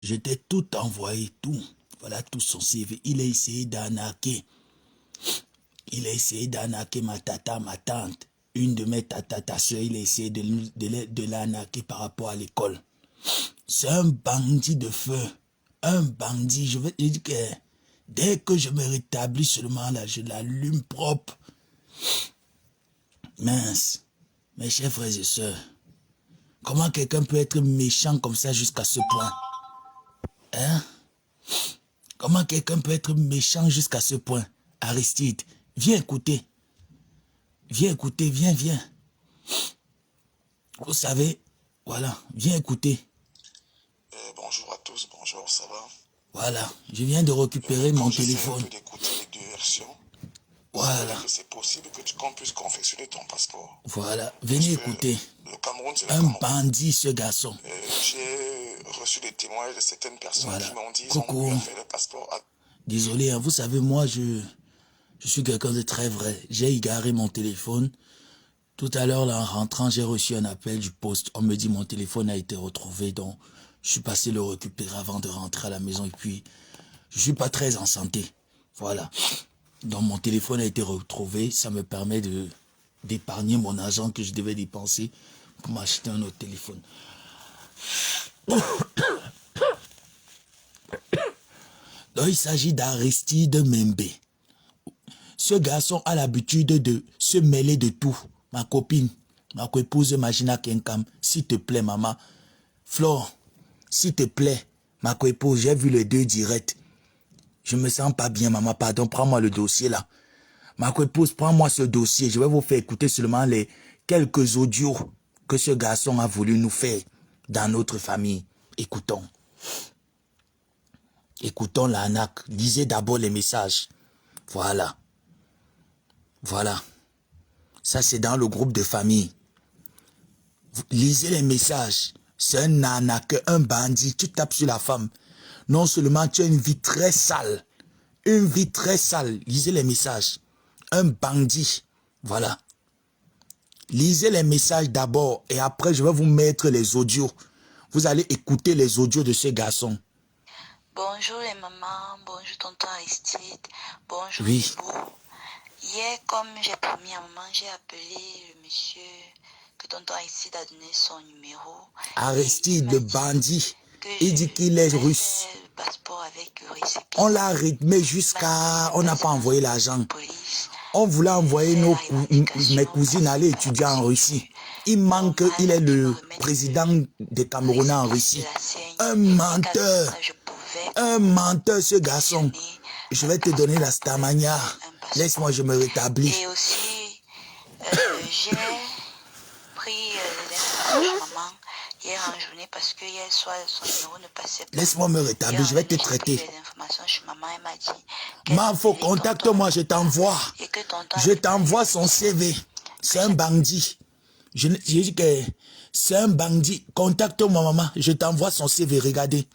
Je t'ai tout envoyé, tout. Voilà tout son CV. Il a essayé d'arnaquer. Il a essayé d'arnaquer ma tata, ma tante. Une de mes tatas, ta soeur, il a essayé de l'arnaquer par rapport à l'école. C'est un bandit de feu. Un bandit. Je veux dire que dès que je me rétablis seulement là, je l'allume propre. Mince. Mes chers frères et sœurs. Comment quelqu'un peut être méchant comme ça jusqu'à ce point? Hein? Comment quelqu'un peut être méchant jusqu'à ce point? Aristide, viens écouter. Viens écouter, viens. Vous savez, voilà, viens écouter. Bonjour à tous, bonjour, ça va? Voilà, je viens de récupérer mon téléphone. J'essaie un peu d'écouter les deux versions. Voilà. C'est possible qu'on puisse confectionner ton passeport. Voilà, venez écouter. Le Cameroun, c'est le Un Cameroun. bandit, ce garçon. J'ai reçu des témoignages de certaines personnes Voilà. qui m'ont dit qu'ils Coucou. ont fait le passeport. Désolé, hein, vous savez, moi, je suis quelqu'un de très vrai. J'ai égaré mon téléphone. Tout à l'heure, là, en rentrant, j'ai reçu un appel du poste. On me dit mon téléphone a été retrouvé, donc je suis passé le récupérer avant de rentrer à la maison. Et puis, je suis pas très en santé. Voilà. Donc, mon téléphone a été retrouvé. Ça me permet d'épargner mon argent que je devais dépenser pour m'acheter un autre téléphone. Donc, il s'agit d'Aristide Membe. Ce garçon a l'habitude de se mêler de tout. Ma copine, ma co-épouse Magina Kenkam, s'il te plaît, maman. Flore, s'il te plaît, ma co-épouse, j'ai vu les deux directs. Je me sens pas bien, maman, pardon, prends-moi le dossier là. Ma co-épouse, prends-moi ce dossier. Je vais vous faire écouter seulement les quelques audios que ce garçon a voulu nous faire dans notre famille. Écoutons. Écoutons l'arnaque. Lisez d'abord les messages. Voilà. Voilà. Ça, c'est dans le groupe de famille. Vous lisez les messages. C'est un arnaqueur, un bandit. Tu tapes sur la femme. Non seulement tu as une vie très sale. Une vie très sale. Lisez les messages. Un bandit. Voilà. Lisez les messages d'abord et après, je vais vous mettre les audios. Vous allez écouter les audios de ce garçon. Bonjour les mamans, bonjour tonton Aristide, bonjour Oui. les beaux. Hier, comme j'ai promis à maman, j'ai appelé le monsieur que tonton Aristide a donné son numéro. Aristide, le bandit, il dit qu'il est russe. Le passeport avec le récépissé. On l'a rythmé jusqu'à... On n'a pas envoyé l'argent. On voulait envoyer mes cousines aller étudier en Russie. Il manque, il est le président des Camerounais en Russie. Un menteur. Un menteur, ce garçon. Je vais te donner la stamania. Laisse-moi, je me rétablis. Et aussi, j'ai pris les informations de maman hier en journée parce que hier soir, son numéro ne passait pas. Laisse-moi me rétablir, je vais te traiter. Les informations chez maman, elle m'a dit... Mafo, contacte-moi, je t'envoie. Je t'envoie son CV. C'est un bandit. Je dis que c'est un bandit. Contacte-moi, maman. Je t'envoie son CV. Regardez.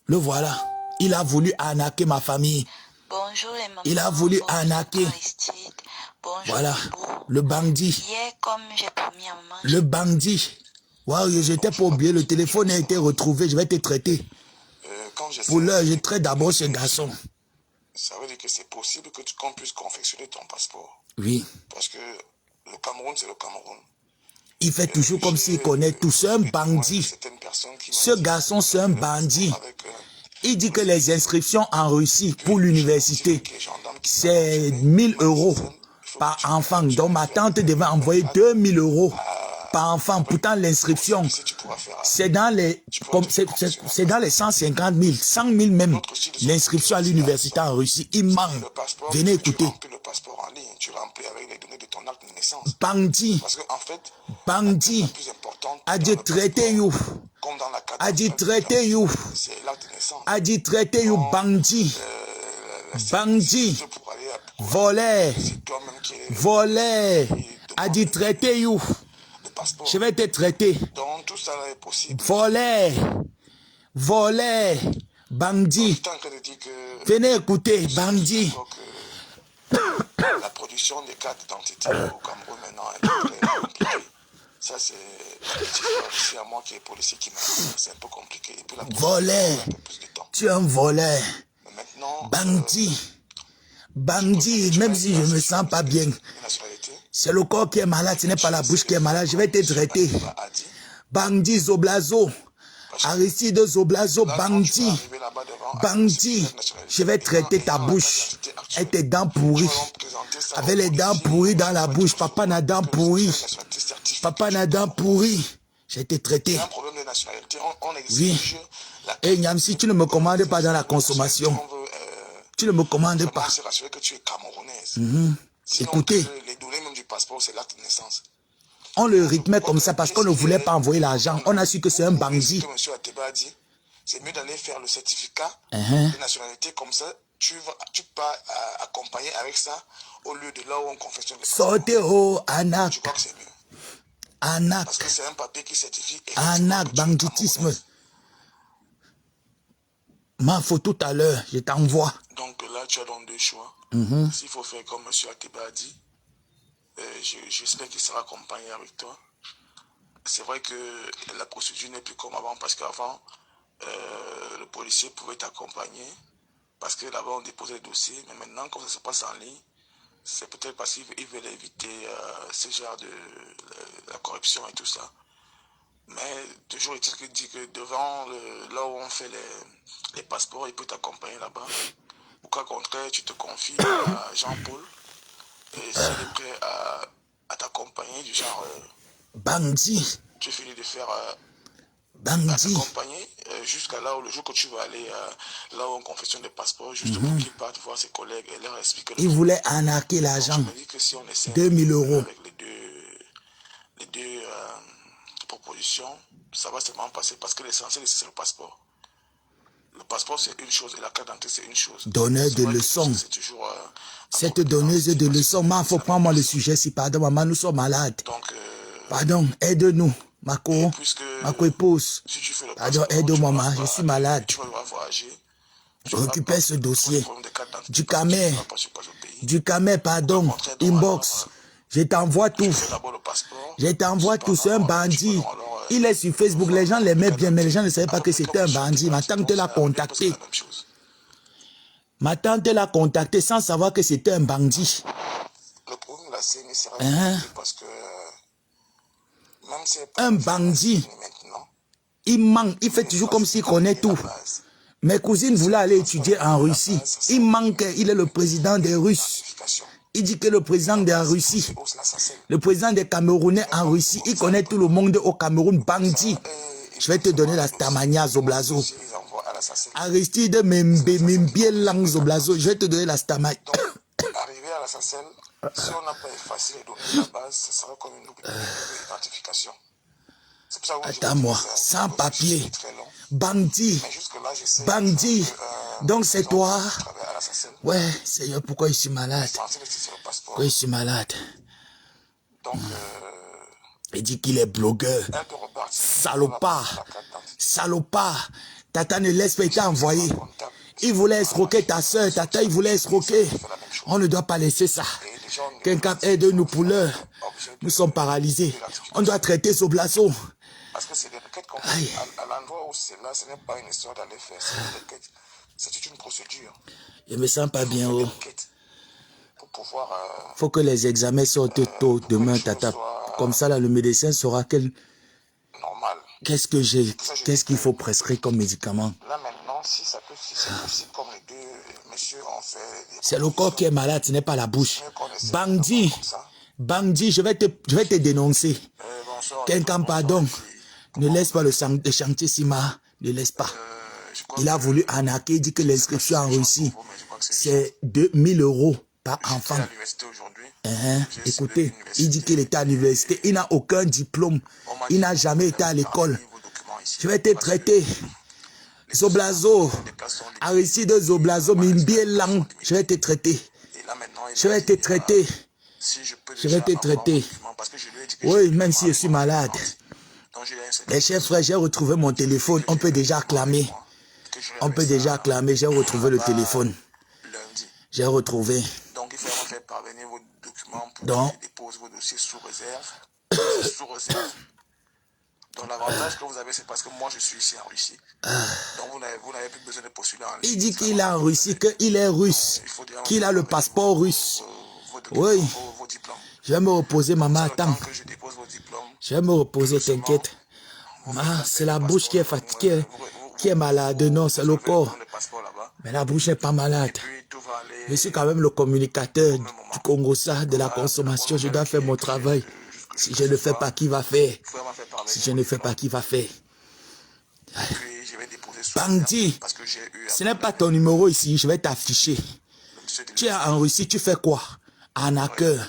Le voilà. Il a voulu arnaquer ma famille. Bonjour les mamans. Il a voulu arnaquer. Voilà. Le bandit. Hier, comme j'ai promis à maman... Le bandit. Waouh, je t'ai pas oublié. Le téléphone a été retrouvé. Je vais te traiter. Pour l'heure, je traite d'abord ce garçon. Ça veut dire que c'est possible qu'on puisse confectionner ton passeport. Oui. Parce que le Cameroun, c'est le Cameroun. Il fait toujours comme s'il connaît tout. C'est un bandit. Ce garçon, c'est un bandit. Il dit que les inscriptions en Russie pour l'université, c'est 1000 € par enfant. Donc ma tante devait envoyer 2000 € par enfant. Pourtant, l'inscription, c'est dans les 150 000, 100 000 même. L'inscription à l'université en Russie, il manque. Venez écouter. Bandit. Bandit. A dit traiter you. A dit traiter you. A dit traiter you bandit. Bandit. Voleur. Voleur. A dit traiter you. Je vais te traiter. Voleur. Voleur. Bandit. Venez écouter. Bandit. La production des cartes d'identité au Cameroun maintenant est très compliquée. Ça, c'est un petit frère aussi à moi qui est policier qui m'a dit. C'est un peu compliqué. Et puis la Voleur. un peu plus de temps. Tu es un voleur. Mais maintenant, Bandit. Bandit, même si je ne me sens pas bien. C'est le corps qui est malade, ce n'est pas la bouche qui est malade. Je vais te traiter. Bandit Zoblazo. Aristide Zoblazo, bandit. Bandit. Je vais traiter ta bouche. Et tes dents pourries. Avec les dents pourries dans la bouche. Papa n'a dents pourries. Papa n'a dents pourries. J'ai été traité. Oui. Et Nyamsi, tu ne me commandes pas dans la consommation. Tu ne me commandes pas. Écoutez. On le rythmait comme ça parce qu'on ne voulait pas envoyer l'argent. On a su que c'est un bandit. C'est mieux d'aller faire le certificat de nationalité comme ça. Tu peux accompagner avec ça au lieu de là où on confessionne. Sortez au Anak. Je crois que c'est mieux. Anak. Parce que c'est un papier qui certifie. Anak, banditisme. Ma photo tout à l'heure, je t'envoie. Donc là, tu as donc deux choix. S'il faut faire comme M. Ateba a dit, j'espère qu'il sera accompagné avec toi. C'est vrai que la procédure n'est plus comme avant parce qu'avant, le policier pouvait t'accompagner parce que là-bas on déposait le dossier. Mais maintenant, comme ça se passe en ligne, c'est peut-être parce qu'ils veulent éviter ce genre de la corruption et tout ça. Mais toujours est-il qu'il dit que devant là où on fait les passeports, il peut t'accompagner là-bas. Au cas contraire, tu te confies à Jean-Paul et s'il est prêt à t'accompagner du genre... bandit. Tu finis de faire... bandit. T'accompagner jusqu'à là où le jour que tu vas aller là où on confessionne les passeports, juste pour qu'il parte voir ses collègues et leur expliquer... Il voulait arnaquer l'argent. 2000 € avec les deux propositions, ça va seulement passer parce que l'essentiel c'est le passeport. Le passeport c'est une chose et la carte d'identité c'est une chose. Donneur de leçons. Cette donneuse de leçons, il faut prendre moi le sujet si pardon maman nous sommes malades. Donc, pardon, aide-nous. Mako, Mako épouse. Si tu fais le pardon, aide-moi maman, je suis malade. Tu vas voyager. Récupère ce dossier. Du Camer, pardon, inbox. Je t'envoie tout. Je t'envoie tout. C'est un bandit. Il est sur Facebook. Les gens l'aimaient bien, mais les gens ne savaient pas que c'était un bandit. Ma tante l'a contacté. Ma tante l'a contacté sans savoir que c'était un bandit. Le problème de la CNI, c'est parce que même si un bandit, il manque. Il fait toujours comme s'il connaît tout. Mes cousines voulaient aller étudier en Russie. Il manque. Il est le président des Russes. Il dit que le président de la Russie, le président des Camerounais en Russie, il connaît tout le monde au Cameroun, bandit. Je vais te donner la Stamania Zoblazo. Aristide Mbielang Zoblazo, je vais te donner la Stamania. Arriver à la SACEL, si on n'a pas effacé les données de la base, ce sera comme une double identification. Attends-moi, sans papier, bandit, bandit. Donc c'est toi. Ouais, Seigneur, pourquoi je suis malade? Pourquoi je suis malade? Donc, il dit qu'il est blogueur. Salopard. Salopard. Tata ne laisse pas, il t'a envoyé. Il voulait escroquer ta soeur. Tata, il voulait escroquer. On ne doit pas laisser ça. Quelqu'un aide-nous pour l'heure. Nous sommes paralysés. On doit traiter ce blason. Parce que c'est des requêtes qu'on fait. À l'endroit où c'est là, ce n'est pas une histoire d'aller faire. C'est une requête. C'est une procédure. Je me sens pas bien haut. Pour pouvoir... faut que les examens sortent tôt demain, Tata. Comme ça, là, le médecin saura normal. Qu'est-ce que j'ai, qu'est-ce qu'il faut prescrire comme médicament. Là, maintenant, si c'est possible, comme les deux messieurs ont fait... C'est le corps qui est malade, ce n'est pas la bouche. Bandit. Bandit, je vais te dénoncer. Quelqu'un, pardon. Ne laisse pas le chantier Sima. Ne laisse pas. Il a voulu arnaquer. Il dit que l'inscription en Russie, c'est 2000 € par enfant. Écoutez, il dit qu'il était à l'université. Il n'a aucun diplôme. Il n'a jamais été à l'école. Je vais te traiter. Zoblazo. Aristide Zoblazo, Mbielang. Je vais te traiter. Je vais te traiter. Je vais te traiter. Oui, même si je suis malade. Les chers frères, j'ai retrouvé mon téléphone. On peut déjà acclamer. On peut déjà acclamer. J'ai retrouvé le téléphone. J'ai retrouvé. Donc, il faut faire parvenir vos documents pour déposer vos dossiers sous réserve. c'est sous réserve. Donc l'avantage que vous avez, c'est parce que moi je suis ici en Russie. Donc vous n'avez plus besoin de postuler en Russie. Il dit qu'il est en Russie, qu'il est russe, qu'il a le passeport russe. Oui. Vos diplômes. Je vais me reposer, maman, attends. Que je dépose vos diplômes, Je vais me reposer, t'inquiète. C'est la bouche qui est fatiguée, qui est malade. Non, c'est le corps. Mais la bouche n'est pas malade. Je suis quand même le communicateur du Congo-Ça, de la consommation. Je dois faire mon travail. Si je ne fais pas, qui va faire? Si je ne fais pas, qui va faire? Bandit, ce n'est pas ton numéro ici, je vais t'afficher. Tu es en Russie, tu fais quoi? En accueil.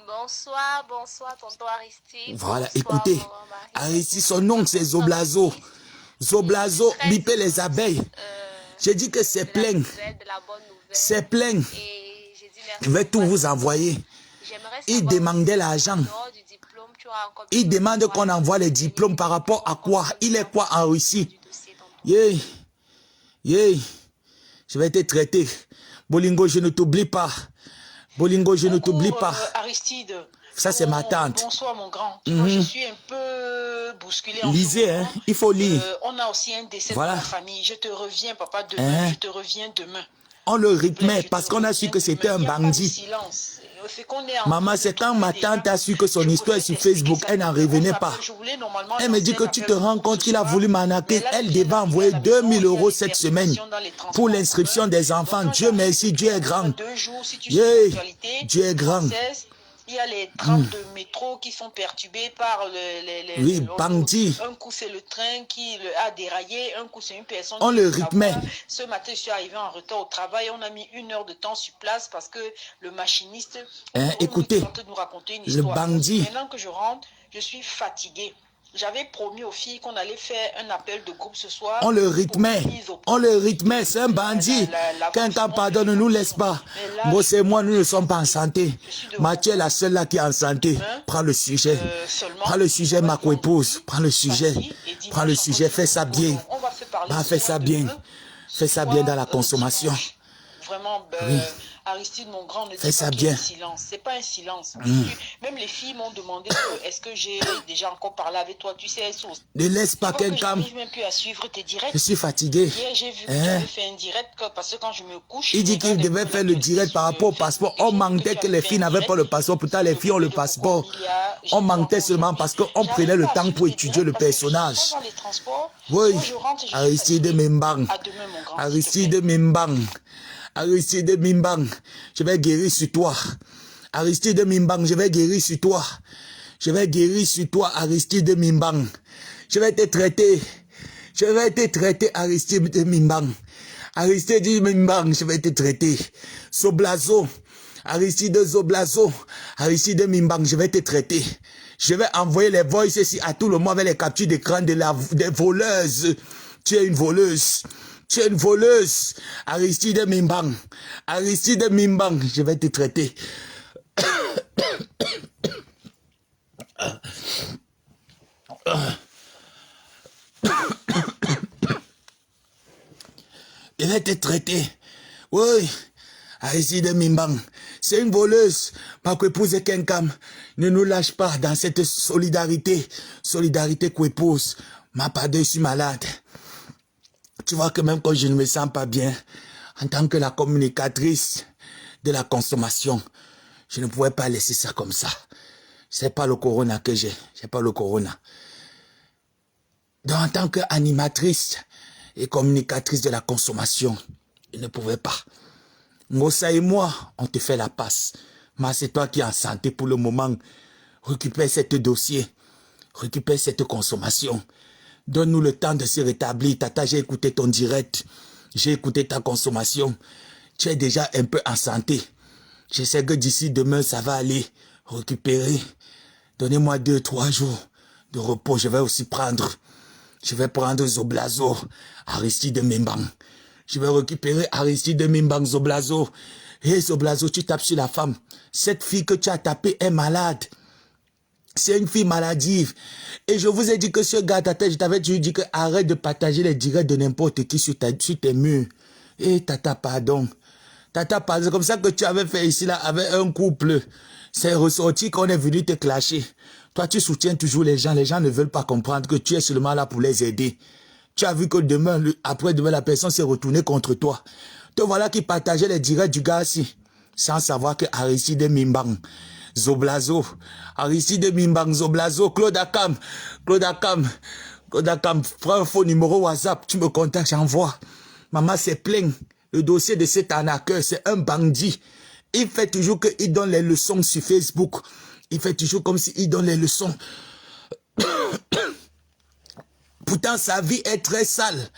Bonsoir, bonsoir, tonton Aristide. Voilà, Bonsoir, écoutez, Aristide, son nom c'est Zoblazo. Zoblazo, bipez les abeilles. J'ai dit que c'est plein. C'est plein. Je vais tout vous envoyer. Il demandait l'argent. Il demande qu'on envoie les diplômes par rapport à quoi? Il est quoi en Russie? Yeah. Yeah. Je vais te traiter. Bolingo, je ne t'oublie pas. Bolingo, je ne t'oublie pas. Aristide. Ça, c'est ma tante. Bonsoir, mon grand. Moi, je suis un peu bousculée en Lisez, ce moment. hein. Il faut lire. On a aussi un décès Voilà. de la famille. Je te reviens, papa, demain. Je te reviens demain. On le rythmait parce qu'on a su que c'était un bandit. Maman, c'est quand ma tante a su que son histoire est sur Facebook, elle n'en revenait pas. Elle me dit que tu te rends compte qu'il a voulu m'arnaquer. Elle devait envoyer 2000 € cette semaine pour l'inscription des enfants. Dieu merci, Dieu est grand. Yeah. Dieu est grand. Il y a les trains de métro qui sont perturbés par oui, bandit. Un coup, c'est le train qui a déraillé. Un coup, c'est une personne. On le rythmait. Ce matin, je suis arrivé en retard au travail. On a mis 1 heure de temps sur place parce que le machiniste... écoutez, nous raconter une le histoire. bandit... Maintenant que je rentre, je suis fatigué. J'avais promis aux filles qu'on allait faire un appel de groupe ce soir. On le rythmait. On le rythmait. C'est un bandit. Quelqu'un pardonne, ne nous laisse pas. Moi, c'est moi, nous ne sommes pas en santé. Mathieu est la seule là qui est en santé. Prends le sujet. Prends le sujet, ma co-épouse. Prends le sujet. Prends le sujet. Fais ça bien. Fais ça bien. Fais ça bien dans la consommation. Vraiment, oui. Aristide, mon grand, ne dit fais ça pas bien. Silence. C'est pas un silence. Même les filles m'ont demandé est-ce que j'ai déjà encore parlé avec toi. Tu sais, ne laisse pas quelqu'un. Je n'arrive même plus à suivre tes directs. Je suis fatigué. Hier, j'ai vu que tu avais fait un direct parce que quand je me couche. Il dit qu'il devait faire le direct par rapport au passeport. On mentait que les filles n'avaient pas le passeport. Pourtant, les filles ont le passeport. On mentait seulement parce qu'on prenait le temps pour étudier le personnage. Oui. Aristide Mimbang. Aristide Mimbang. Aristide Mimbang, je vais guérir sur toi. Aristide Mimbang, je vais guérir sur toi. Je vais guérir sur toi, Aristide Mimbang. Je vais te traiter. Je vais te traiter, Aristide Mimbang. Aristide Mimbang, je vais te traiter. Zoblazo. Aristide Zoblazo. Aristide Mimbang, je vais te traiter. Je vais envoyer les voices ici à tout le monde avec les captures d'écran des voleuses. Tu es une voleuse. Tu es une voleuse. Aristide Mimbang. Aristide Mimbang. Je vais te traiter. Je vais te traiter. Oui. Aristide Mimbang. C'est une voleuse. Ma épouse est quelqu'un. Ne nous lâche pas dans cette solidarité. Solidarité qu'épouse. Ma pardon, je suis malade. Tu vois que même quand je ne me sens pas bien, en tant que la communicatrice de la consommation, je ne pouvais pas laisser ça comme ça. C'est pas le corona que j'ai. J'ai pas le corona. Donc, en tant qu'animatrice et communicatrice de la consommation, je ne pouvais pas. Mossa et moi, on te fait la passe. Mais c'est toi qui es en santé pour le moment. Récupère ce dossier. Récupère cette consommation. Donne-nous le temps de se rétablir. Tata, j'ai écouté ton direct. J'ai écouté ta consommation. Tu es déjà un peu en santé. Je sais que d'ici demain, ça va aller. Récupérer. Donnez-moi 2-3 jours de repos. Je vais aussi prendre. Je vais prendre Zoblazo. Aristide Mimbang. Je vais récupérer Aristide Mimbang Zoblazo. Hé Zoblazo, tu tapes sur la femme. Cette fille que tu as tapée est malade. C'est une fille maladive. Et je vous ai dit que ce gars, tata, je t'avais dit que arrête de partager les directs de n'importe qui sur tes murs. Eh, tata, pardon. Tata, pardon. C'est comme ça que tu avais fait ici, là, avec un couple. C'est ressorti qu'on est venu te clasher. Toi, tu soutiens toujours les gens ne veulent pas comprendre que tu es seulement là pour les aider. Tu as vu que demain, après-demain, la personne s'est retournée contre toi. Te voilà qui partageait les directs du gars ici, sans savoir que Aristide Mimbang, Zoblazo, Aristide Mimbang, Zoblazo, Claude Akam, prends un faux numéro WhatsApp, tu me contactes, j'envoie. Maman s'est plaint. Le dossier de cet arnaqueur, c'est un bandit. Il fait toujours qu'il donne les leçons sur Facebook. Il fait toujours comme s'il donne les leçons. Pourtant, sa vie est très sale.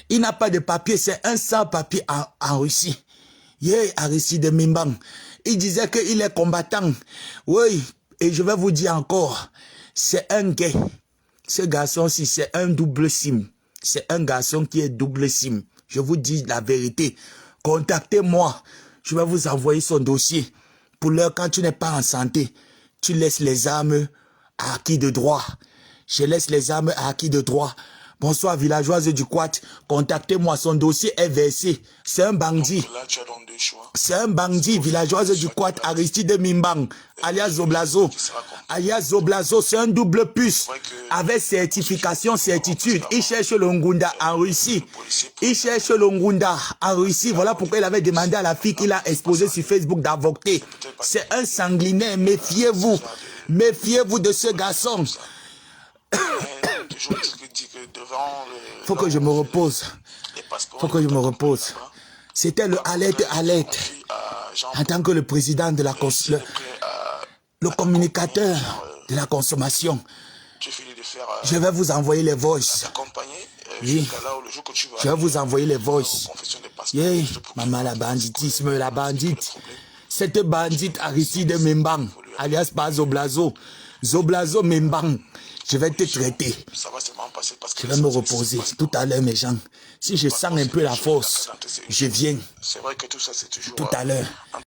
Il n'a pas de papier, c'est un sans-papier en Russie. Aristide Mimbang. Il disait qu'il est combattant. Oui, et je vais vous dire encore, c'est un gay. Ce garçon-ci, c'est un double SIM. C'est un garçon qui est double SIM. Je vous dis la vérité. Contactez-moi. Je vais vous envoyer son dossier. Pour l'heure, quand tu n'es pas en santé, tu laisses les armes à acquis de droit. Je laisse les armes à acquis de droit. Bonsoir, villageoise du Quat. Contactez-moi. Son dossier est versé. C'est un bandit. Donc là, tu as donc deux choix. C'est un bandit, villageoise du Quat, Aristide Mimbang, alias Zoblazo. Alias Zoblazo, c'est un double puce. Avec certification, certitude. Il cherche le Ngunda en Russie. Il cherche le Ngunda en Russie. Voilà pourquoi il avait demandé à la fille qu'il a exposée sur Facebook d'avorter. C'est un sanguinaire. Méfiez-vous. Méfiez-vous de ce garçon. Faut que je me repose. Faut que je me repose. C'était le alerte. En tant que le président de la le communicateur de la consommation. Je vais vous envoyer les voices. Oui. Je vais vous envoyer les voices. Yeah. Maman, la banditisme, la bandite. Cette bandite Aristide Mimbang, alias pas Zoblazo. Zoblazo Mimbang. Je vais te traiter. Je vais me reposer tout à l'heure, mes gens. Si je sens un peu la force, je viens. Tout à l'heure.